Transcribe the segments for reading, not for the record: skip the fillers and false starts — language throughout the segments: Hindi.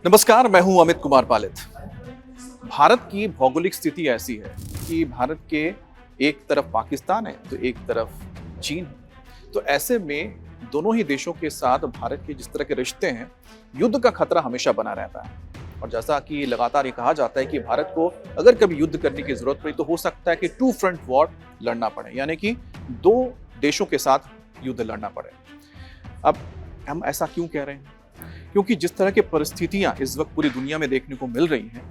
नमस्कार, मैं हूं अमित कुमार पालित। भारत की भौगोलिक स्थिति ऐसी है कि भारत के एक तरफ पाकिस्तान है तो एक तरफ चीन है। तो ऐसे में दोनों ही देशों के साथ भारत के जिस तरह के रिश्ते हैं, युद्ध का खतरा हमेशा बना रहता है। और जैसा कि लगातार ये कहा जाता है कि भारत को अगर कभी युद्ध करने की जरूरत पड़ी तो हो सकता है कि टू फ्रंट वॉर लड़ना पड़े, यानी कि दो देशों के साथ युद्ध लड़ना पड़े। अब हम ऐसा क्यों कह रहे हैं? क्योंकि जिस तरह की परिस्थितियां इस वक्त पूरी दुनिया में देखने को मिल रही हैं,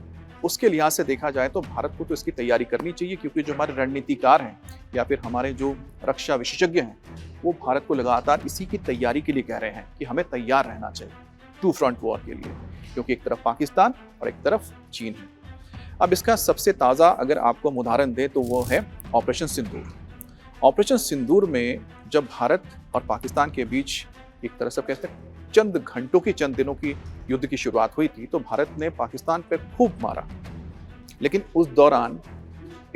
उसके लिहाज से देखा जाए तो भारत को तो इसकी तैयारी करनी चाहिए, क्योंकि जो हमारे रणनीतिकार हैं या फिर हमारे जो रक्षा विशेषज्ञ हैं, वो भारत को लगातार इसी की तैयारी के लिए कह रहे हैं कि हमें तैयार रहना चाहिए टू फ्रंट वॉर के लिए, क्योंकि एक तरफ पाकिस्तान और एक तरफ चीन है। अब इसका सबसे ताज़ा अगर आपको हम उदाहरण दें तो वो है ऑपरेशन सिंदूर। ऑपरेशन सिंदूर में जब भारत और पाकिस्तान के बीच एक तरह से कहते हैं चंद घंटों की, चंद दिनों की युद्ध की शुरुआत हुई थी, तो भारत ने पाकिस्तान पर खूब मारा। लेकिन उस दौरान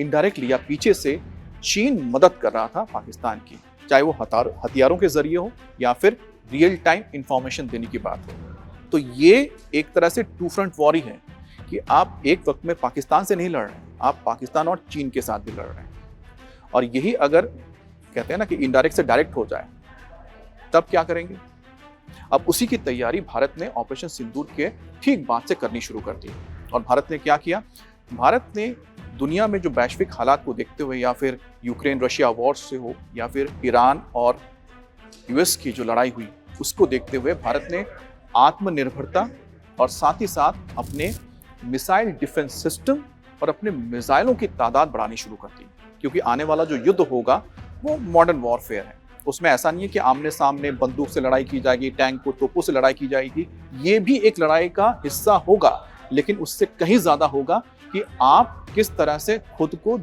इनडायरेक्टली या पीछे से चीन मदद कर रहा था पाकिस्तान की, चाहे वो हथियारों के जरिए हो या फिर रियल टाइम इंफॉर्मेशन देने की बात हो। तो ये एक तरह से टू फ्रंट वॉर ही है कि आप एक वक्त में पाकिस्तान से नहीं लड़ रहे, आप पाकिस्तान और चीन के साथ भी लड़ रहे हैं। और यही अगर कहते हैं ना कि इनडायरेक्ट से डायरेक्ट हो जाए, तब क्या करेंगे? अब उसी की तैयारी भारत ने ऑपरेशन सिंदूर के ठीक बाद से करनी शुरू कर दी। और भारत ने क्या किया? भारत ने दुनिया में जो वैश्विक हालात को देखते हुए, या फिर यूक्रेन रशिया वॉर से हो या फिर ईरान और यूएस की जो लड़ाई हुई, उसको देखते हुए भारत ने आत्मनिर्भरता और साथ ही साथ अपने मिसाइल डिफेंस सिस्टम और अपने मिसाइलों की तादाद बढ़ानी शुरू कर दी। क्योंकि आने वाला जो युद्ध होगा वो मॉडर्न वॉरफेयर है। उसमें ऐसा नहीं है कि आमने सामने बंदूक से लड़ाई की जाएगी, टैंक को तोपों से लड़ाई की जाएगी। ये भी एक लड़ाई का हिस्सा होगा, लेकिन उससे कहीं ज्यादा होगा कि आप किस तरह से खुद को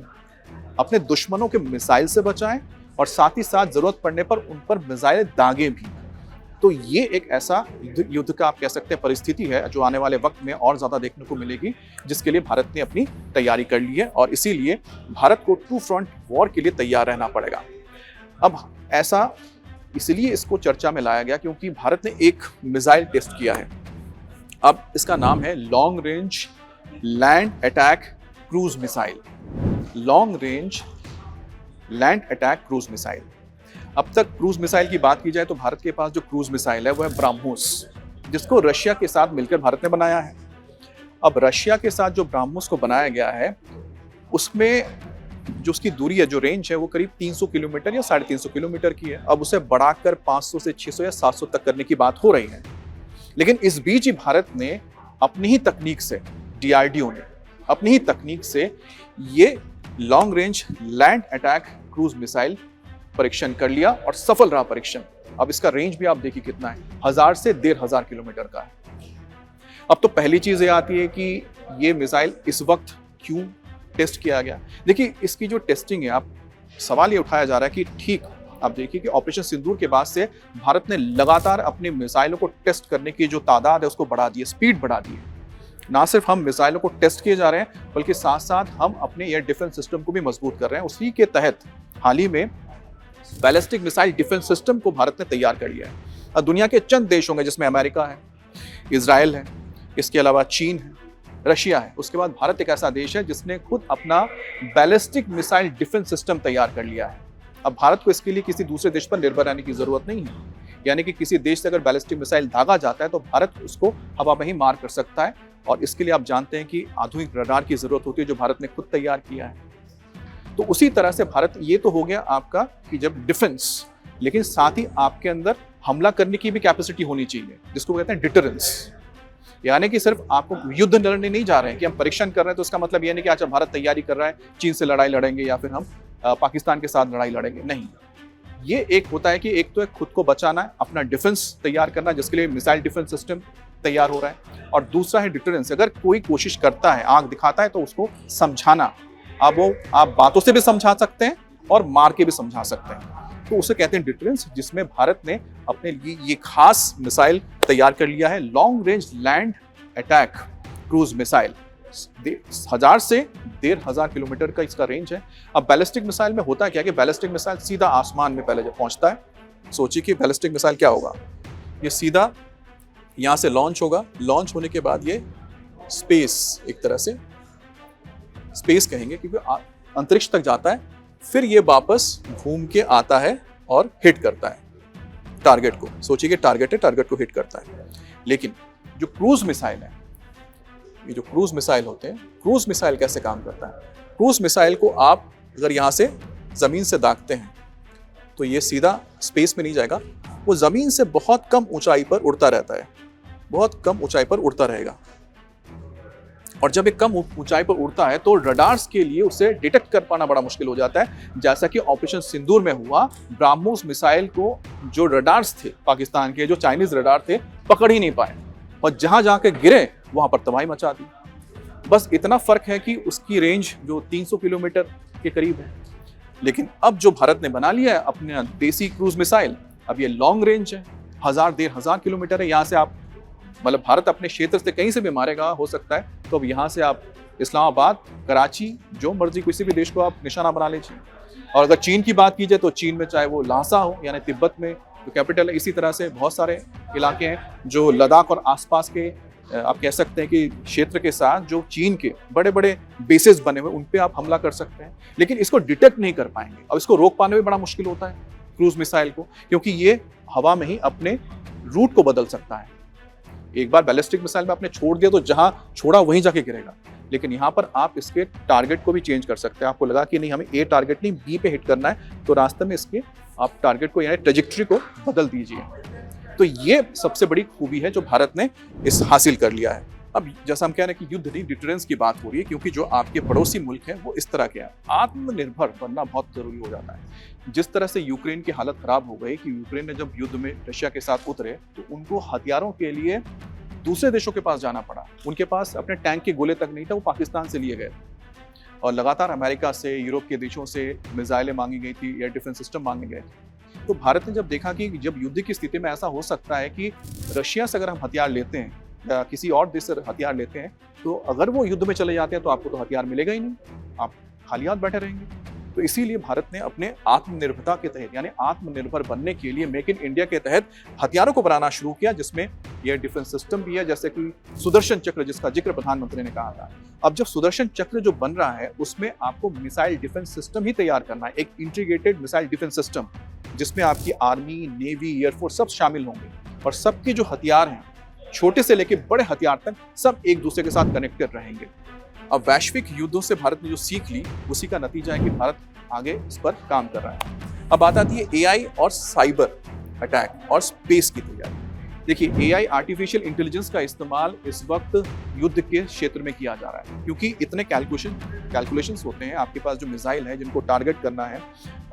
अपने दुश्मनों के मिसाइल से बचाएं और साथ ही साथ जरूरत पड़ने पर उन पर मिसाइल दागें भी। तो ये एक ऐसा युद्ध का आप कह सकते हैं परिस्थिति है जो आने वाले वक्त में और ज्यादा देखने को मिलेगी, जिसके लिए भारत ने अपनी तैयारी कर ली है। और इसीलिए भारत को टू फ्रंट वॉर के लिए तैयार रहना पड़ेगा। अब ऐसा इसलिए इसको चर्चा में लाया गया क्योंकि भारत ने एक मिसाइल टेस्ट किया है। अब इसका नाम है long range land attack cruise missile. Long range land attack cruise missile. अब तक क्रूज मिसाइल की बात की जाए तो भारत के पास जो क्रूज मिसाइल है वो है ब्राह्मोस, जिसको रशिया के साथ मिलकर भारत ने बनाया है। अब रशिया के साथ जो ब्राह्मोस को बनाया गया है, उसमें जो उसकी दूरी है, जो रेंज है, वो करीब 300 किलोमीटर या 350 किलोमीटर की है। अब उसे बढ़ाकर 500 से 600 या 700 तक करने की बात हो रही है। लेकिन इस बीच ही भारत ने अपनी ही तकनीक से, डीआरडीओ ने अपनी ही तकनीक से ये long range land attack cruise missile परीक्षण कर लिया और सफल रहा परीक्षण। अब इसका रेंज भी आप देखिए कितना है, 1000 से 1500 किलोमीटर का है। अब तो पहली चीज ये आती है कि ये मिसाइल इस वक्त क्यों टेस्ट किया गया। देखिए, इसकी जो टेस्टिंग है, आप सवाल ये उठाया जा रहा है कि ठीक, आप देखिए कि ऑपरेशन सिंदूर के बाद से भारत ने लगातार अपने मिसाइलों को टेस्ट करने की जो तादाद है उसको बढ़ा दी है, स्पीड बढ़ा दी है। ना सिर्फ हम मिसाइलों को टेस्ट किए जा रहे हैं, बल्कि साथ साथ हम अपने एयर डिफेंस सिस्टम को भी मजबूत कर रहे हैं। उसी के तहत हाल ही में बैलिस्टिक मिसाइल डिफेंस सिस्टम को भारत ने तैयार कर लिया है। और दुनिया के चंद देश होंगे जिसमें अमेरिका है, इजराइल है, इसके अलावा चीन है, रशिया है, उसके बाद भारत एक ऐसा देश है जिसने खुद अपना बैलिस्टिक मिसाइल डिफेंस सिस्टम तैयार कर लिया है। अब भारत को इसके लिए किसी दूसरे देश पर निर्भर रहने की जरूरत नहीं है। यानी कि किसी देश से अगर बैलिस्टिक मिसाइल दागा जाता है तो भारत उसको हवा में ही मार कर सकता है। और इसके लिए आप जानते हैं कि आधुनिक रडार की जरूरत होती है, जो भारत ने खुद तैयार किया है। तो उसी तरह से भारत, ये तो हो गया आपका कि जब डिफेंस, लेकिन साथ ही आपके अंदर हमला करने की भी कैपेसिटी होनी चाहिए, जिसको कहते हैं डिटरेंस। यानी कि सिर्फ आपको युद्ध लड़ने नहीं जा रहे हैं कि हम परीक्षण कर रहे हैं, तो इसका मतलब यह नहीं कि अच्छा भारत तैयारी कर रहा है चीन से लड़ाई लड़ेंगे या फिर हम पाकिस्तान के साथ लड़ाई लड़ेंगे। नहीं, ये एक होता है कि एक तो है खुद को बचाना है, अपना डिफेंस तैयार करना, जिसके लिए मिसाइल डिफेंस सिस्टम तैयार हो रहा है। और दूसरा है डिटरेंस। अगर कोई कोशिश करता है, आंख दिखाता है, तो उसको समझाना। अब वो आप बातों से भी समझा सकते हैं और मार के भी समझा सकते हैं, तो उसे कहते हैं डिटरेंस, जिसमें भारत ने अपने लिए ये खास मिसाइल तैयार कर लिया है, long range land attack cruise missile. 1000 से 1500 किलोमीटर का इसका रेंज है। अब बैलिस्टिक मिसाइल में होता क्या कि बैलिस्टिक मिसाइल सीधा आसमान में पहले जब पहुंचता है, सोचिए कि बैलिस्टिक मिसाइल क्या होगा, ये सीधा यहाँ से लॉन्च होगा, लॉन्च होने के बाद ये स्पेस, एक तरह से स्पेस कहेंगे क्योंकि अंतरिक्ष तक जाता है, फिर ये वापस घूम के आता है और हिट करता है टारगेट को। सोचिए कि टारगेट है, टारगेट को हिट करता है। लेकिन जो क्रूज मिसाइल है, ये जो क्रूज मिसाइल होते हैं, क्रूज मिसाइल कैसे काम करता है? क्रूज मिसाइल को आप अगर यहाँ से जमीन से दागते हैं तो ये सीधा स्पेस में नहीं जाएगा, वो जमीन से बहुत कम ऊंचाई पर उड़ता रहता है, बहुत कम ऊंचाई पर उड़ता रहेगा। और जब एक कम ऊंचाई पर उड़ता है तो रडार्स के लिए उसे डिटेक्ट कर पाना बड़ा मुश्किल हो जाता है, जैसा कि ऑपरेशन सिंदूर में हुआ। ब्रह्मोस मिसाइल को जो रडार्स थे पाकिस्तान के, जो चाइनीज रडार थे, पकड़ ही नहीं पाए और जहां जहां के गिरे वहां पर तबाही मचा दी। बस इतना फर्क है कि उसकी रेंज जो 300 किलोमीटर के करीब है। लेकिन अब जो भारत ने बना लिया है अपने देसी क्रूज मिसाइल, अब ये लॉन्ग रेंज है, 1000-1500 किलोमीटर है। यहाँ से आप मतलब भारत अपने क्षेत्र से कहीं से भी मारेगा हो सकता है, तो अब यहाँ से आप इस्लामाबाद, कराची, जो मर्जी किसी भी देश को आप निशाना बना लीजिए। और अगर चीन की बात की जाए तो चीन में चाहे वो ल्हासा हो यानी तिब्बत में जो कैपिटल है, इसी तरह से बहुत सारे इलाके हैं जो लद्दाख और आसपास के आप कह सकते हैं कि क्षेत्र के साथ जो चीन के बड़े बड़े बेसेस बने हुए, उन पे आप हमला कर सकते हैं। लेकिन इसको डिटेक्ट नहीं कर पाएंगे और इसको रोक पाने में बड़ा मुश्किल होता है क्रूज मिसाइल को, क्योंकि ये हवा में ही अपने रूट को बदल सकता है। एक बार बैलिस्टिक मिसाइल में आपने छोड़ दिया तो जहां छोड़ा वहीं जाके गिरेगा, लेकिन यहाँ पर आप इसके टारगेट को भी चेंज कर सकते हैं। आपको लगा कि नहीं हमें ए टारगेट नहीं बी पे हिट करना है, तो रास्ते में इसके आप टारगेट को यानी ट्रेजेक्टरी को बदल दीजिए। तो ये सबसे बड़ी खूबी है जो भारत ने इस हासिल कर लिया है। अब जैसा हम कह रहे हैं कि युद्ध नहीं, डिटरेंस की बात हो रही है, क्योंकि जो आपके पड़ोसी मुल्क हैं वो इस तरह के हैं। आत्मनिर्भर बनना बहुत जरूरी हो जाता है। जिस तरह से यूक्रेन की हालत खराब हो गई कि यूक्रेन ने जब युद्ध में रशिया के साथ उतरे तो उनको हथियारों के लिए दूसरे देशों के पास जाना पड़ा। उनके पास अपने टैंक के गोले तक नहीं था, वो पाकिस्तान से लिए गए और लगातार अमेरिका से, यूरोप के देशों से मिसाइलें मांगी गई थी, एयर डिफेंस सिस्टम मांगे गए थे। तो भारत ने जब देखा कि जब युद्ध की स्थिति में ऐसा हो सकता है कि रशिया से अगर हम हथियार लेते हैं या किसी और देश से हथियार लेते हैं, तो अगर वो युद्ध में चले जाते हैं तो आपको तो हथियार मिलेगा ही नहीं, आप खाली हाथ बैठे रहेंगे। तो इसीलिए भारत ने अपने आत्मनिर्भरता के तहत यानी आत्मनिर्भर बनने के लिए मेक इन इंडिया के तहत हथियारों को बनाना शुरू किया, जिसमें एयर डिफेंस सिस्टम भी है, जैसे कि सुदर्शन चक्र जिसका जिक्र प्रधानमंत्री ने कहा था। अब जब सुदर्शन चक्र जो बन रहा है उसमें आपको मिसाइल डिफेंस सिस्टम ही तैयार करना है, एक इंटीग्रेटेड मिसाइल डिफेंस सिस्टम जिसमें आपकी आर्मी, नेवी, एयरफोर्स सब शामिल होंगे और सबके जो हथियार हैं छोटे से लेके बड़े हथियार तक सब एक दूसरे के साथ कनेक्टेड रहेंगे। अब वैश्विक युद्धों से भारत ने जो सीख ली उसी का नतीजा है कि भारत आगे इस पर काम कर रहा है। अब बात आती है एआई और साइबर अटैक और स्पेस की तैयारी। देखिए, एआई आर्टिफिशियल इंटेलिजेंस का इस्तेमाल इस वक्त युद्ध के क्षेत्र में किया जा रहा है, क्योंकि इतने कैलकुलेशंस होते हैं आपके पास जो मिसाइल है जिनको टारगेट करना है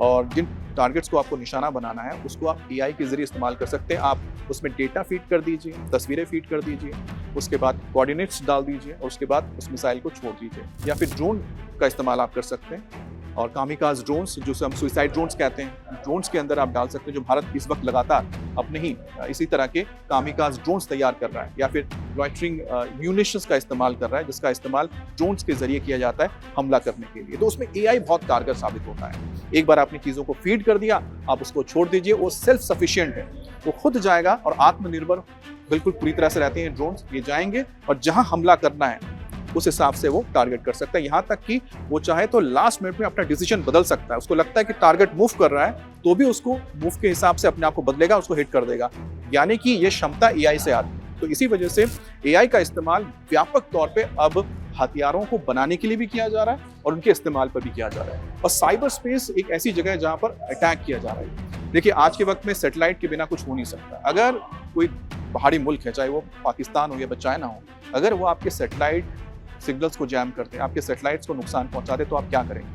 और जिन टारगेट्स को आपको निशाना बनाना है उसको आप एआई के जरिए इस्तेमाल कर सकते हैं। आप उसमें डेटा फीड कर दीजिए, तस्वीरें फीड कर दीजिए, उसके बाद कोऑर्डिनेट्स डाल दीजिए और उसके बाद उस मिसाइल को छोड़ दीजिए। या फिर ड्रोन का इस्तेमाल आप कर सकते हैं और कामिकाज ड्रोन्स, जो हम सुइसाइड ड्रोन्स कहते हैं, ड्रोन्स के अंदर आप डाल सकते हैं, जो भारत इस वक्त लगातार अपने ही इसी तरह के कामिकाज ड्रोन्स तैयार कर रहा है। या फिर लॉइटरिंग म्यूनिशंस का इस्तेमाल कर रहा है, जिसका इस्तेमाल ड्रोन्स के जरिए किया जाता है हमला करने के लिए। तो उसमें एआई बहुत कारगर साबित होता है। एक बार आपने चीज़ों को फीड कर दिया, आप उसको छोड़ दीजिए, वो सेल्फ सफिशिएंट है, वो खुद जाएगा और आत्मनिर्भर बिल्कुल पूरी तरह से रहते हैं ड्रोन्स। ये जाएंगे और जहां हमला करना है उस हिसाब से वो टारगेट कर सकता है। यहाँ तक कि वो चाहे तो लास्ट मिनट में अपना डिसीजन बदल सकता है। उसको लगता है कि टारगेट मूव कर रहा है तो भी उसको मूव के हिसाब से अपने आप को बदलेगा, उसको हिट कर देगा। यानी कि ये क्षमता एआई से आती है। तो इसी वजह से एआई का इस्तेमाल व्यापक तौर पे अब हथियारों को बनाने के लिए भी किया जा रहा है और उनके इस्तेमाल पर भी किया जा रहा है। और साइबर स्पेस एक ऐसी जगह है जहाँ पर अटैक किया जा रहा है। देखिए, आज के वक्त में सैटेलाइट के बिना कुछ हो नहीं सकता। अगर कोई पहाड़ी मुल्क है, चाहे वो पाकिस्तान हो या चाइना हो, अगर वो आपके सैटेलाइट सिग्नल्स को जैम करते हैं, आपके सैटेलाइट्स को नुकसान पहुंचाते, तो आप क्या करेंगे?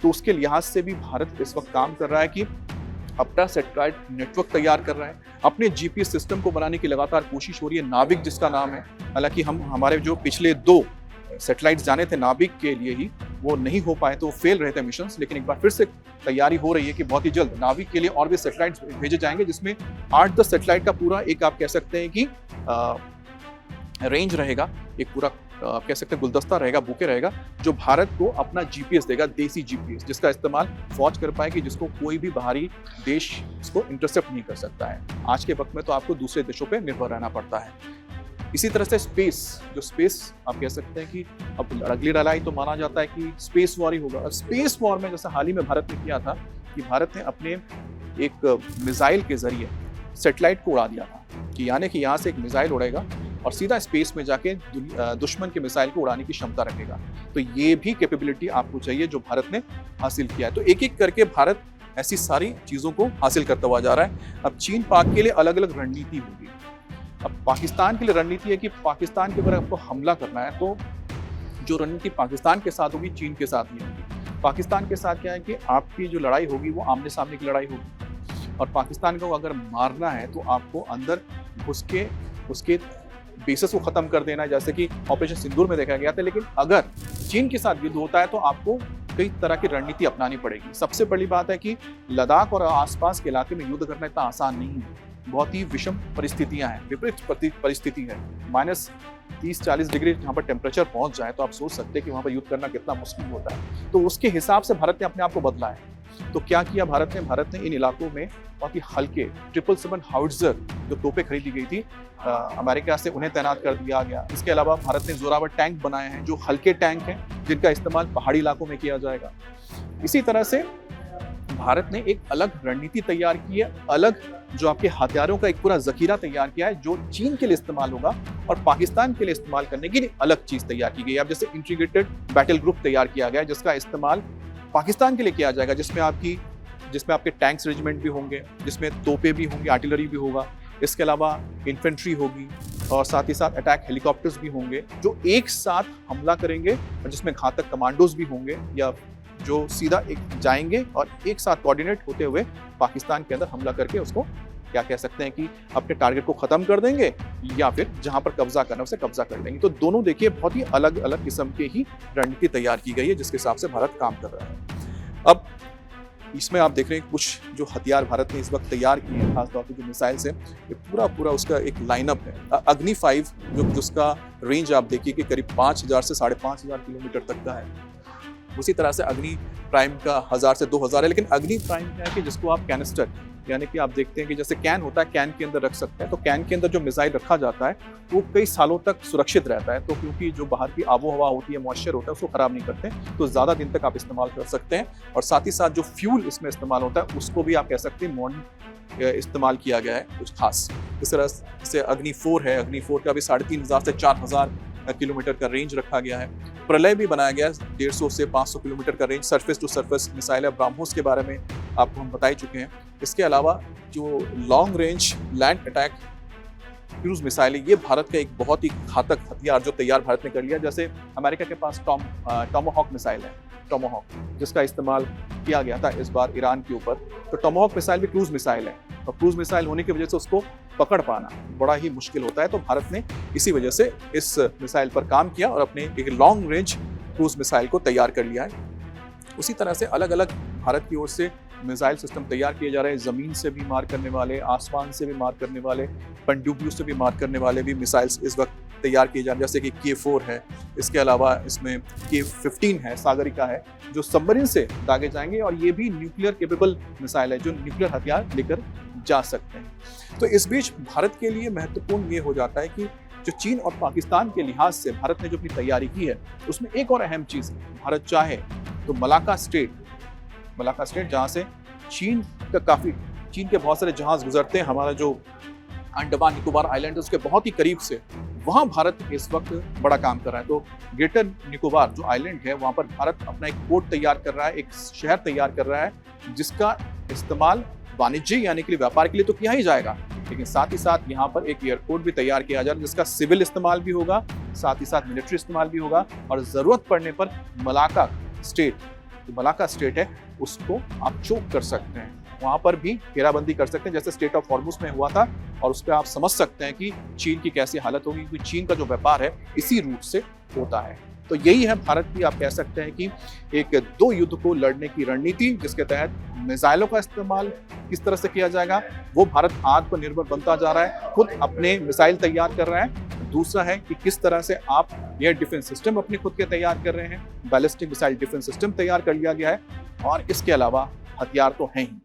तो उसके लिहाज से भी भारत इस वक्त काम कर रहा है कि अपना सैटेलाइट नेटवर्क तैयार कर रहा है। अपने जीपीएस सिस्टम को बनाने की लगातार कोशिश हो रही है, नाविक जिसका नाम है। हालांकि हमारे जो पिछले 2 सैटेलाइट्स जाने थे नाविक के लिए ही, वो नहीं हो पाए, तो फेल रहे थे मिशंस। लेकिन एक बार फिर से तैयारी हो रही है कि बहुत ही जल्द नाविक के लिए और भी सैटेलाइट्स भेजे जाएंगे, जिसमें 8-10 सैटेलाइट का पूरा एक आप कह सकते हैं कि रेंज रहेगा, एक पूरा आप कह सकते हैं गुलदस्ता रहेगा, बुके रहेगा, जो भारत को अपना जीपीएस देगा, देसी जीपीएस, जिसका इस्तेमाल फौज कर पाएगी, जिसको कोई भी बाहरी देश इसको इंटरसेप्ट नहीं कर सकता है। आज के वक्त में तो आपको दूसरे देशों पे निर्भर रहना पड़ता है। इसी तरह से स्पेस आप कह सकते हैं कि अब अगली लड़ाई तो माना जाता है कि स्पेस वॉर ही होगा। स्पेस वॉर में जैसे हाल ही में भारत ने किया था कि भारत ने अपने एक मिसाइल के जरिए सैटेलाइट को उड़ा दिया था, कि यानी कि यहाँ से एक मिसाइल उड़ेगा और सीधा स्पेस में जाके दुश्मन के मिसाइल को उड़ाने की क्षमता रखेगा। तो ये भी कैपेबिलिटी आपको चाहिए जो भारत ने हासिल किया है। तो एक एक करके भारत ऐसी सारी चीज़ों को हासिल करता हुआ जा रहा है। अब चीन पाक के लिए अलग अलग रणनीति होगी। अब पाकिस्तान के लिए रणनीति है कि पाकिस्तान के ऊपर आपको हमला करना है तो जो रणनीति पाकिस्तान के साथ होगी, चीन के साथ नहीं होगी। पाकिस्तान के साथ क्या है कि आपकी जो लड़ाई होगी वो आमने सामने की लड़ाई होगी, और पाकिस्तान को अगर मारना है तो आपको अंदर घुस के उसके बेसिस को खत्म कर देना है, जैसे कि ऑपरेशन सिंदूर में देखा गया था। लेकिन अगर चीन के साथ युद्ध होता है तो आपको कई तरह की रणनीति अपनानी पड़ेगी। सबसे बड़ी बात है कि लद्दाख और आसपास के इलाके में युद्ध करना इतना आसान नहीं है। बहुत ही विषम परिस्थितियां हैं, विपरीत परिस्थिति है। -30-40 डिग्री जहाँ पर टेम्परेचर पहुंच जाए तो आप सोच सकते हैं कि वहाँ पर युद्ध करना कितना मुश्किल होता है। तो उसके हिसाब से भारत ने अपने आप को बदला है। तो क्या किया भारत ने इन इलाकों में बहुत ही हल्के 777 हाउट्जर जो तोपें खरीदी गई थी अमेरिका से, उन्हें तैनात कर दिया गया। इसके अलावा भारत ने जोरावर टैंक बनाए हैं जो हल्के टैंक हैं जिनका इस्तेमाल पहाड़ी इलाकों में किया जाएगा। इसी तरह से भारत ने एक अलग रणनीति तैयार की है, अलग जो आपके हथियारों का एक पूरा जखीरा तैयार किया है जो चीन के लिए इस्तेमाल होगा और पाकिस्तान के लिए इस्तेमाल करने के लिए अलग चीज तैयार की गई है। अब जैसे इंटीग्रेटेड बैटल ग्रुप तैयार किया गया है जिसका इस्तेमाल पाकिस्तान के लिए किया जाएगा, जिसमें आपके टैंक्स रेजिमेंट भी होंगे, जिसमें तोपें भी होंगी, आर्टिलरी भी होगा, इसके अलावा इन्फेंट्री होगी और साथ ही साथ अटैक हेलीकॉप्टर्स भी होंगे जो एक साथ हमला करेंगे और जिसमें घातक कमांडोज भी होंगे या जो सीधा एक जाएंगे और एक साथ कोऑर्डिनेट होते हुए पाकिस्तान के अंदर हमला करके उसको क्या कह सकते हैं कि अपने टारगेट को खत्म कर देंगे या फिर जहां पर कब्जा करना उसे कब्जा कर लेंगे। तो दोनों देखिए बहुत ही अलग अलग किस्म के ही रणनीति तैयार की गई है जिसके हिसाब से भारत काम कर रहा है। अब इसमें आप देख रहे हैं कुछ जो हथियार भारत ने इस वक्त तैयार किए हैं, खासतौर पर जो मिसाइल्स हैं, ये पूरा उसका एक लाइनअप है। अग्नि 5 जिसका रेंज आप देखिए कि करीब 5000 से 5500 किलोमीटर तक का है। उसी तरह से अग्नि प्राइम का 1000 से 2000 है। लेकिन अग्नि प्राइम क्या है कि जिसको आप कैनिस्टर यानी कि आप देखते हैं कि जैसे कैन होता है, कैन के अंदर रख सकते हैं, तो कैन के अंदर जो मिसाइल रखा जाता है वो कई सालों तक सुरक्षित रहता है। तो क्योंकि जो बाहर की आबो हवा होती है, मॉइस्चर होता है, उसको खराब नहीं करते, तो ज़्यादा दिन तक आप इस्तेमाल कर सकते हैं। और साथ ही साथ जो फ्यूल इसमें इस्तेमाल होता है उसको भी आप कह सकते हैं मॉडर्न इस्तेमाल किया गया है कुछ खास। इस तरह से अग्नि 4 है, अग्नि 4 का भी 3500 से 4000 किलोमीटर का रेंज रखा गया है। प्रलय भी बनाया गया है, 150 से 500 किलोमीटर का range. Surface to surface missile है, ब्राह्मोस के बारे में आपको हम बता ही चुके हैं। इसके अलावा जो long range land attack cruise missile है, ये भारत का एक बहुत ही घातक हथियार जो तैयार भारत ने कर लिया। जैसे अमेरिका के पास टॉमाहॉक मिसाइल है, टॉमाहॉक, जिसका इस्तेमाल किया गया था इस बार ईरान के ऊपर। तो टॉमाहॉक मिसाइल भी क्रूज मिसाइल है और क्रूज मिसाइल होने की वजह से उसको पकड़ पाना बड़ा ही मुश्किल होता है। तो भारत ने इसी वजह से इस मिसाइल पर काम किया और अपने एक लॉन्ग रेंज क्रूज मिसाइल को तैयार कर लिया है। उसी तरह से अलग अलग भारत की ओर से मिसाइल सिस्टम तैयार किए जा रहे हैं। ज़मीन से भी मार करने वाले, आसमान से भी मार करने वाले, पनडुब्बियों से भी मार करने वाले भी मिसाइल्स इस वक्त तैयार किए जा रहे हैं, जैसे कि K4 है। इसके अलावा इसमें K15 है, सागरिका है, जो सबमरीन से दागे जाएंगे और ये भी न्यूक्लियर केपेबल मिसाइल है जो न्यूक्लियर हथियार लेकर जा सकते हैं। तो इस बीच भारत के लिए महत्वपूर्ण ये हो जाता है कि जो चीन और पाकिस्तान के लिहाज से भारत ने जो अपनी तैयारी की है उसमें एक और अहम चीज़ है, भारत चाहे तो मलाक्का स्टेट जहाँ से चीन के बहुत सारे जहाज गुजरते हैं, हमारा जो अंडमान निकोबार आइलैंड है उसके बहुत ही करीब से, वहाँ भारत इस वक्त बड़ा काम कर रहा है। तो ग्रेटर निकोबार जो आइलैंड है वहाँ पर भारत अपना एक पोर्ट तैयार कर रहा है, एक शहर तैयार कर रहा है जिसका इस्तेमाल वाणिज्य यानी कि व्यापार के लिए तो किया ही जाएगा, लेकिन साथ ही साथ यहाँ पर एक एयरपोर्ट भी तैयार किया जा रहा है जिसका सिविल इस्तेमाल भी होगा, साथ ही साथ मिलिट्री इस्तेमाल भी होगा। और ज़रूरत पड़ने पर मलाक्का स्टेट है उसको आप चोक कर सकते हैं, वहाँ पर भी घेराबंदी कर सकते हैं जैसे स्टेट ऑफ हॉर्मुज में हुआ था। और उस पर आप समझ सकते हैं कि चीन की कैसी हालत होगी, क्योंकि चीन का जो व्यापार है इसी रूट से होता है। तो यही है भारत की आप कह सकते हैं कि एक दो युद्ध को लड़ने की रणनीति, जिसके तहत मिसाइलों का इस्तेमाल किस तरह से किया जाएगा वो भारत आत्मनिर्भर बनता जा रहा है, खुद अपने मिसाइल तैयार कर रहा है। दूसरा है कि किस तरह से आप एयर डिफेंस सिस्टम अपने खुद के तैयार कर रहे हैं, बैलिस्टिक मिसाइल डिफेंस सिस्टम तैयार कर लिया गया है, और इसके अलावा हथियार तो हैं ही,